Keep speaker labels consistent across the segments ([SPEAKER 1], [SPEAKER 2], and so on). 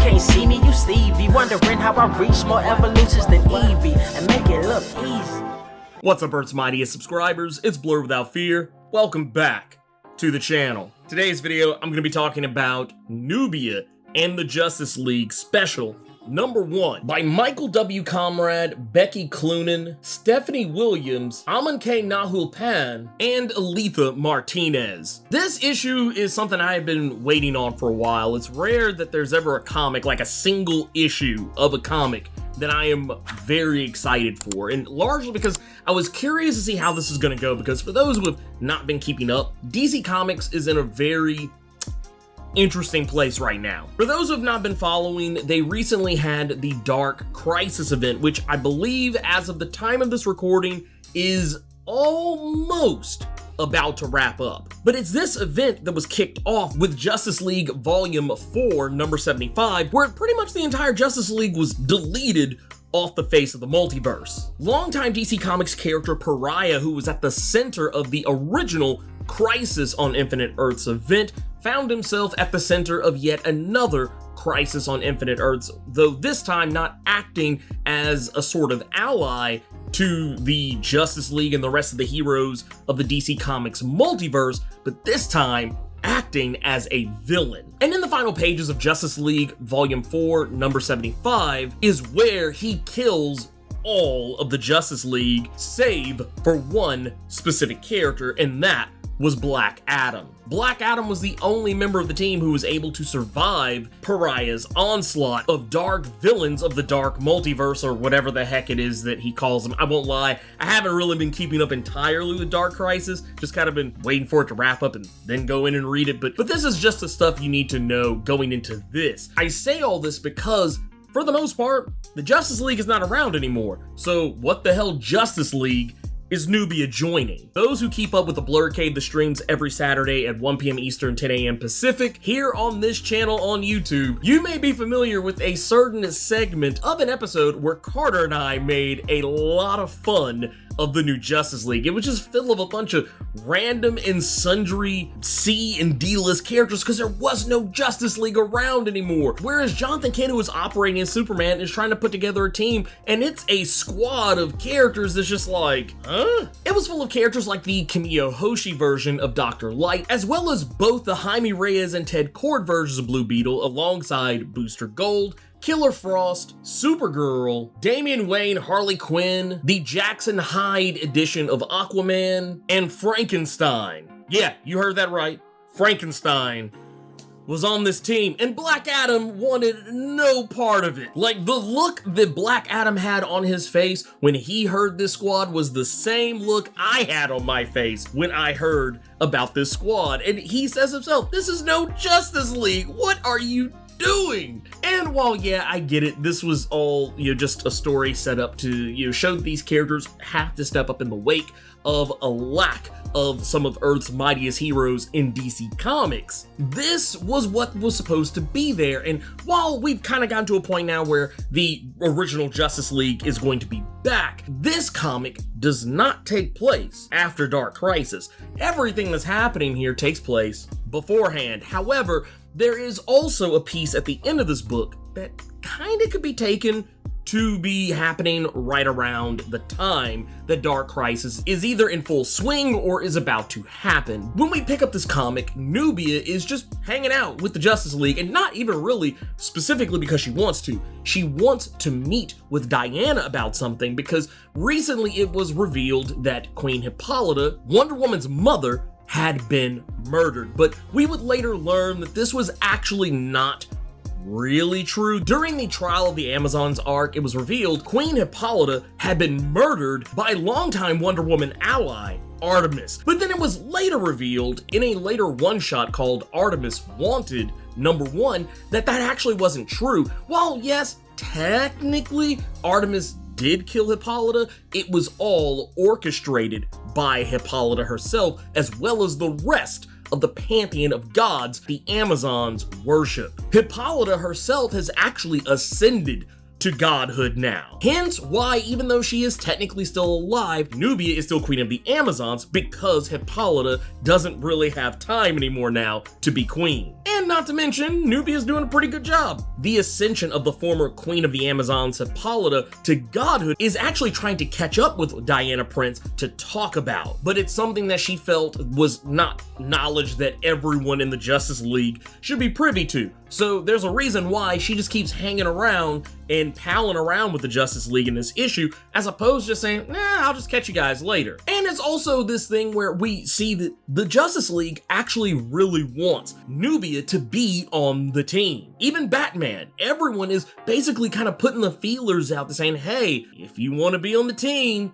[SPEAKER 1] can't see me, you Stevie. Wondering how I reach more evolutions than Eevee and make it look easy.
[SPEAKER 2] What's up, Earth's mightiest subscribers? It's Blerd without fear. Welcome back to the channel. Today's video, I'm going to be talking about Nubia and the Justice League Special Number 1 by Michael W. Comrade, Becky Cloonan, Stephanie Williams, Aman K. Nahulpan, and Hippolyta Martinez. This issue is something I have been waiting on for a while. It's rare that there's ever a comic, like a single issue of a comic, that I am very excited for, and largely because I was curious to see how this is going to go, because for those who have not been keeping up, DC Comics is in a very interesting place right now. For those who have not been following, they recently had the Dark Crisis event, which I believe, as of the time of this recording, is almost about to wrap up. But it's this event that was kicked off with Justice League Volume 4, number 75, where pretty much the entire Justice League was deleted off the face of the multiverse. Longtime DC Comics character Pariah, who was at the center of the original Crisis on Infinite Earths event, found himself at the center of yet another Crisis on Infinite Earths, though this time not acting as a sort of ally to the Justice League and the rest of the heroes of the DC Comics multiverse, but this time acting as a villain. And in the final pages of Justice League Volume 4, number 75, is where he kills all of the Justice League, save for one specific character, and that was Black Adam. Black Adam was the only member of the team who was able to survive Pariah's onslaught of dark villains of the dark multiverse, or whatever the heck it is that he calls them. I won't lie, I haven't really been keeping up entirely with Dark Crisis, just kind of been waiting for it to wrap up and then go in and read it, but this is just the stuff you need to know going into this. I say all this because, for the most part, the Justice League is not around anymore, so what the hell Justice League is Nubia joining? Those who keep up with the Blerd Cave that streams every Saturday at 1 p.m. Eastern, 10 a.m. Pacific, here on this channel on YouTube, you may be familiar with a certain segment of an episode where Carter and I made a lot of fun of the new Justice League. It was just filled with a bunch of random and sundry C and D-list characters because there was no Justice League around anymore. Whereas Jonathan Kent, who was operating as Superman, is trying to put together a team, and it's a squad of characters that's just like, huh? It was full of characters like the Kamiyo Hoshi version of Dr. Light, as well as both the Jaime Reyes and Ted Kord versions of Blue Beetle, alongside Booster Gold, Killer Frost, Supergirl, Damian Wayne, Harley Quinn, the Jackson Hyde edition of Aquaman, and Frankenstein. Yeah, you heard that right. Frankenstein was on this team, and Black Adam wanted no part of it. Like, the look that Black Adam had on his face when he heard this squad was the same look I had on my face when I heard about this squad. And he says himself, this is no Justice League. What are you doing? And while, yeah, I get it, this was all, just a story set up to, show that these characters have to step up in the wake of a lack of some of Earth's mightiest heroes in DC Comics. This was what was supposed to be there, and while we've kind of gotten to a point now where the original Justice League is going to be back, this comic does not take place after Dark Crisis. Everything that's happening here takes place beforehand. However, there is also a piece at the end of this book that kind of could be taken to be happening right around the time that Dark Crisis is either in full swing or is about to happen. When we pick up this comic, Nubia is just hanging out with the Justice League, and not even really specifically because she wants to. She wants to meet with Diana about something, because recently it was revealed that Queen Hippolyta, Wonder Woman's mother, had been murdered, but we would later learn that this was actually not really true. During the Trial of the Amazons arc, it was revealed Queen Hippolyta had been murdered by longtime Wonder Woman ally, Artemis. But then it was later revealed in a later one-shot called Artemis Wanted #1 that actually wasn't true. While yes, technically Artemis did kill Hippolyta, it was all orchestrated by Hippolyta herself, as well as the rest of the pantheon of gods the Amazons worship. Hippolyta herself has actually ascended to godhood now. Hence why, even though she is technically still alive, Nubia is still queen of the Amazons, because Hippolyta doesn't really have time anymore now to be queen. And not to mention, Nubia is doing a pretty good job. The ascension of the former queen of the Amazons, Hippolyta, to godhood is actually trying to catch up with Diana Prince to talk about, but it's something that she felt was not knowledge that everyone in the Justice League should be privy to. So there's a reason why she just keeps hanging around and palling around with the Justice League in this issue, as opposed to just saying, nah, I'll just catch you guys later. And it's also this thing where we see that the Justice League actually really wants Nubia to be on the team. Even Batman, everyone is basically kind of putting the feelers out there saying, hey, if you want to be on the team,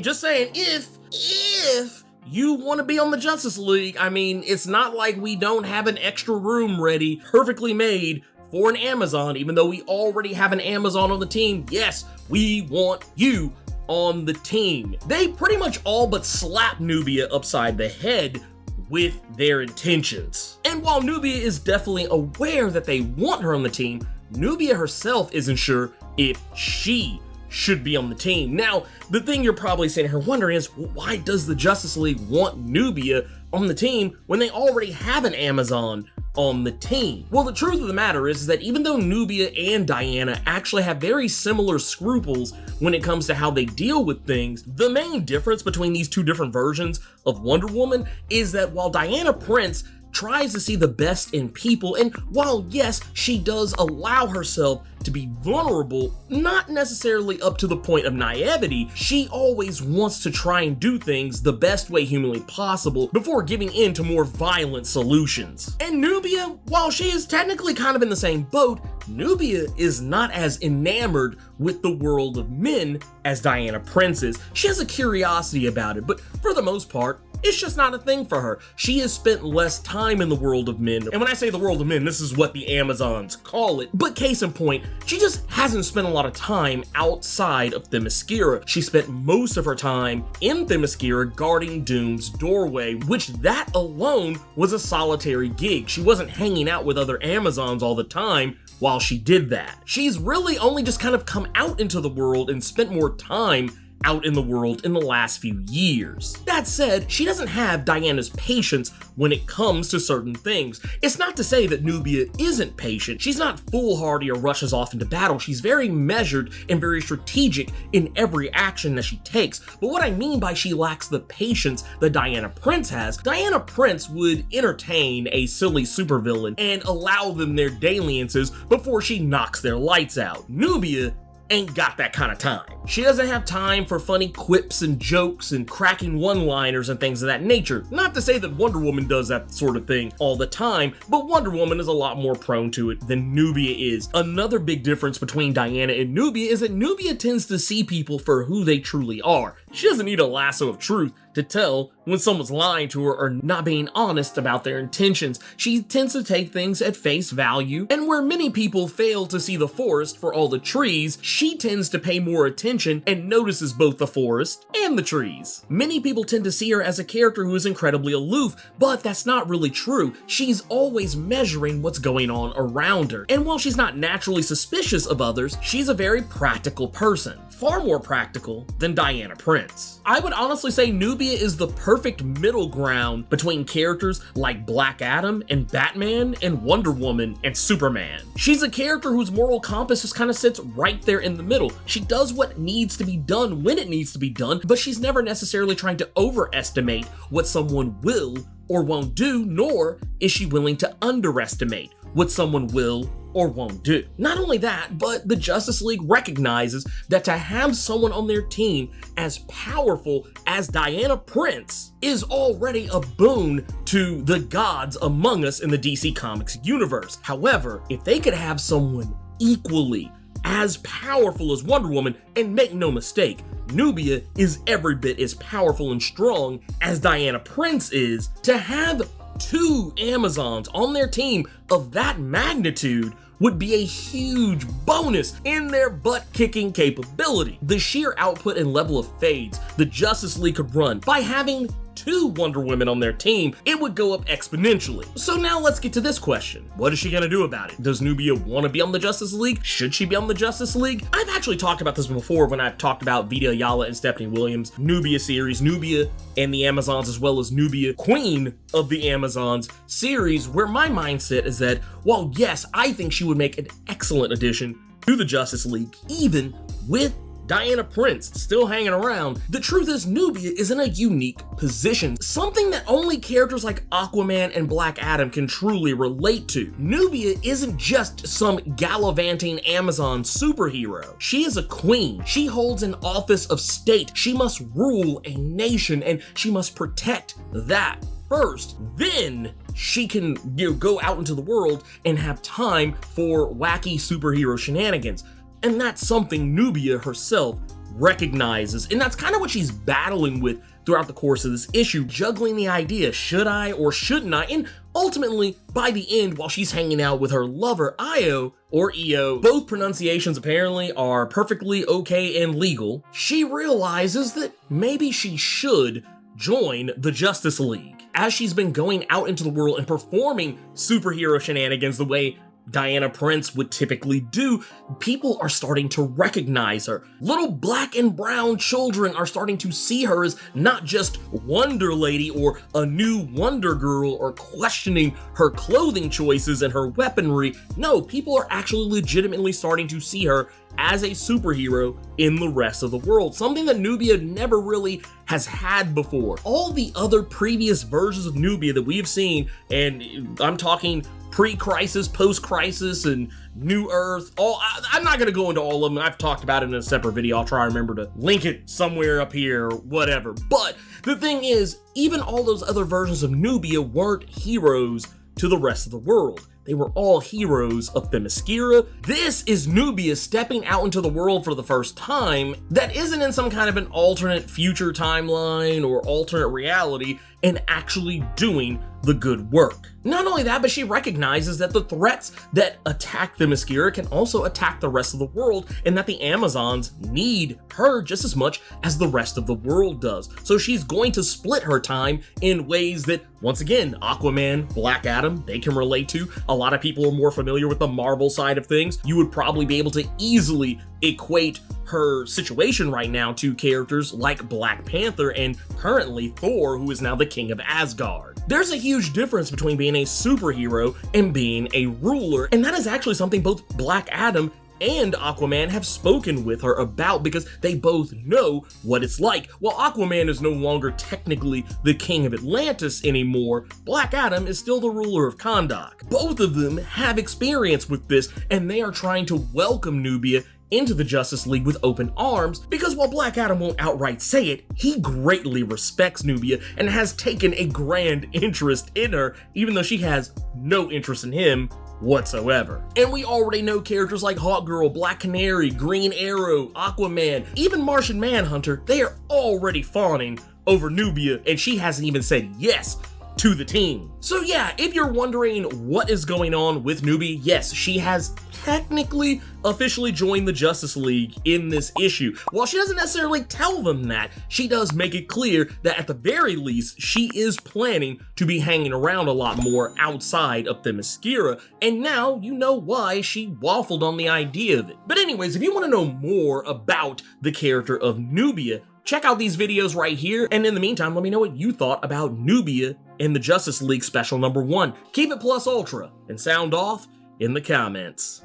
[SPEAKER 2] just saying, if you want to be on the Justice League, it's not like we don't have an extra room ready, perfectly made for an Amazon, even though we already have an Amazon on the team. Yes, we want you on the team. They pretty much all but slap Nubia upside the head with their intentions. And while Nubia is definitely aware that they want her on the team, Nubia herself isn't sure if she should be on the team. Now, the thing you're probably sitting here wondering is, why does the Justice League want Nubia on the team when they already have an Amazon on the team? Well, the truth of the matter is that even though Nubia and Diana actually have very similar scruples when it comes to how they deal with things, the main difference between these two different versions of Wonder Woman is that while Diana Prince tries to see the best in people, and while yes, she does allow herself to be vulnerable, not necessarily up to the point of naivety, she always wants to try and do things the best way humanly possible before giving in to more violent solutions. And Nubia, while she is technically kind of in the same boat, Nubia is not as enamored with the world of men as Diana Prince is. She has a curiosity about it, but for the most part, it's just not a thing for her. She has spent less time in the world of men. And when I say the world of men, this is what the Amazons call it. But case in point, she just hasn't spent a lot of time outside of Themyscira. She spent most of her time in Themyscira guarding Doom's doorway, which that alone was a solitary gig. She wasn't hanging out with other Amazons all the time while she did that. She's really only just kind of come out into the world and spent more time out in the world in the last few years. That said, she doesn't have Diana's patience when it comes to certain things. It's not to say that Nubia isn't patient. She's not foolhardy or rushes off into battle. She's very measured and very strategic in every action that she takes. But what I mean by she lacks the patience that Diana Prince has, Diana Prince would entertain a silly supervillain and allow them their dalliances before she knocks their lights out. Nubia ain't got that kind of time. She doesn't have time for funny quips and jokes and cracking one-liners and things of that nature. Not to say that Wonder Woman does that sort of thing all the time, but Wonder Woman is a lot more prone to it than Nubia is. Another big difference between Diana and Nubia is that Nubia tends to see people for who they truly are. She doesn't need a lasso of truth to tell when someone's lying to her or not being honest about their intentions. She tends to take things at face value, and where many people fail to see the forest for all the trees, she tends to pay more attention and notices both the forest and the trees. Many people tend to see her as a character who is incredibly aloof, but that's not really true. She's always measuring what's going on around her, and while she's not naturally suspicious of others, she's a very practical person. Far more practical than Diana Prince. I would honestly say Nubia is the perfect middle ground between characters like Black Adam and Batman and Wonder Woman and Superman. She's a character whose moral compass just kind of sits right there in the middle. She does what needs to be done when it needs to be done, but she's never necessarily trying to overestimate what someone will or won't do, nor is she willing to underestimate what someone will or won't do. Not only that, but the Justice League recognizes that to have someone on their team as powerful as Diana Prince is already a boon to the gods among us in the DC Comics universe. However, if they could have someone equally as powerful as Wonder Woman, and make no mistake, Nubia is every bit as powerful and strong as Diana Prince is, to have two Amazons on their team of that magnitude would be a huge bonus in their butt-kicking capability. The sheer output and level of fades the Justice League could run by having 2 Wonder Women on their team, it would go up exponentially. So now let's get to this question. What is she gonna do about it? Does Nubia want to be on the Justice League? Should she be on the Justice League? I've actually talked about this before when I've talked about Vita Ayala and Stephanie Williams' Nubia series, Nubia and the Amazons, as well as Nubia, Queen of the Amazons series, where my mindset is that, while yes, I think she would make an excellent addition to the Justice League, even with Diana Prince still hanging around, the truth is Nubia is in a unique position, something that only characters like Aquaman and Black Adam can truly relate to. Nubia isn't just some gallivanting Amazon superhero. She is a queen. She holds an office of state. She must rule a nation, and she must protect that first. Then she can, go out into the world and have time for wacky superhero shenanigans. And that's something Nubia herself recognizes, and that's kind of what she's battling with throughout the course of this issue, juggling the idea, should I or shouldn't I? And ultimately, by the end, while she's hanging out with her lover, Io, or Io, both pronunciations apparently are perfectly okay and legal, she realizes that maybe she should join the Justice League. As she's been going out into the world and performing superhero shenanigans the way Diana Prince would typically do, people are starting to recognize her. Little black and brown children are starting to see her as not just Wonder Lady or a new Wonder Girl or questioning her clothing choices and her weaponry. No, people are actually legitimately starting to see her as a superhero in the rest of the world, something that Nubia never really has had before. All the other previous versions of Nubia that we have seen, and I'm talking pre-crisis, post-crisis, and New Earth, I'm not gonna go into all of them. I've talked about it in a separate video. I'll try to remember to link it somewhere up here or whatever. But the thing is, even all those other versions of Nubia weren't heroes to the rest of the world. They were all heroes of Themyscira. This is Nubia stepping out into the world for the first time that isn't in some kind of an alternate future timeline or alternate reality, and actually doing the good work. Not only that, but she recognizes that the threats that attack Themyscira can also attack the rest of the world, and that the Amazons need her just as much as the rest of the world does. So she's going to split her time in ways that, once again, Aquaman, Black Adam, they can relate to. A lot of people are more familiar with the Marvel side of things. You would probably be able to easily equate her situation right now to characters like Black Panther and currently Thor, who is now the king of Asgard. There's a huge difference between being a superhero and being a ruler, and that is actually something both Black Adam and Aquaman have spoken with her about, because they both know what it's like. While Aquaman is no longer technically the king of Atlantis anymore, Black Adam is still the ruler of Kahndaq. Both of them have experience with this, and they are trying to welcome Nubia into the Justice League with open arms, because while Black Adam won't outright say it, he greatly respects Nubia and has taken a grand interest in her, even though she has no interest in him whatsoever. And we already know characters like Hawkgirl, Black Canary, Green Arrow, Aquaman, even Martian Manhunter, they are already fawning over Nubia, and she hasn't even said yes to the team. So yeah, if you're wondering what is going on with Nubia, yes, she has technically officially joined the Justice League in this issue. While she doesn't necessarily tell them that, she does make it clear that at the very least, she is planning to be hanging around a lot more outside of Themyscira, and now you know why she waffled on the idea of it. But anyways, if you want to know more about the character of Nubia, check out these videos right here, and in the meantime, let me know what you thought about Nubia in the Justice League Special #1. Keep it plus ultra, and sound off in the comments.